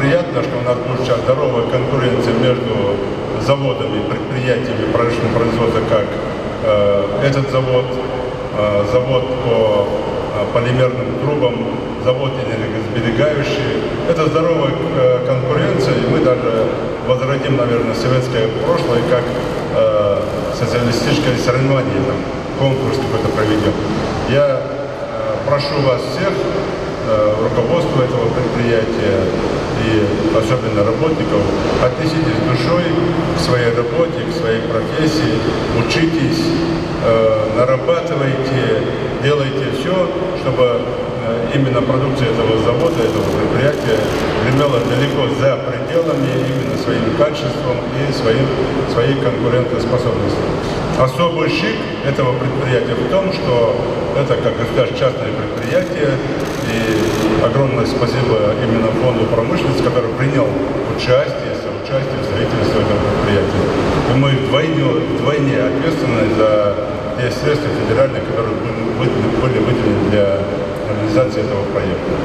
приятно, что у нас будет сейчас здоровая конкуренция между заводами, предприятиями промышленного производства, как этот завод, завод по полимерным трубам, завод энергосберегающий. Это здоровая конкуренция, и мы даже возродим, наверное, советское прошлое, как социалистическое соревнование, там, конкурс какой-то проведем. Я прошу вас всех, руководство этого предприятия и особенно работников, отнеситесь душой к своей работе, к своей профессии, учитесь, нарабатывайте, делайте все, чтобы именно продукция этого завода, этого предприятия гремела далеко за пределами именно своим качеством и своей конкурентоспособностью. Особый шик этого предприятия в том, что это, как частное предприятие, и огромное спасибо именно фонду промышленности, который принял соучастие в строительстве этого предприятия. И мы вдвойне ответственны за те средства федеральные, которые были выделены для реализации этого проекта.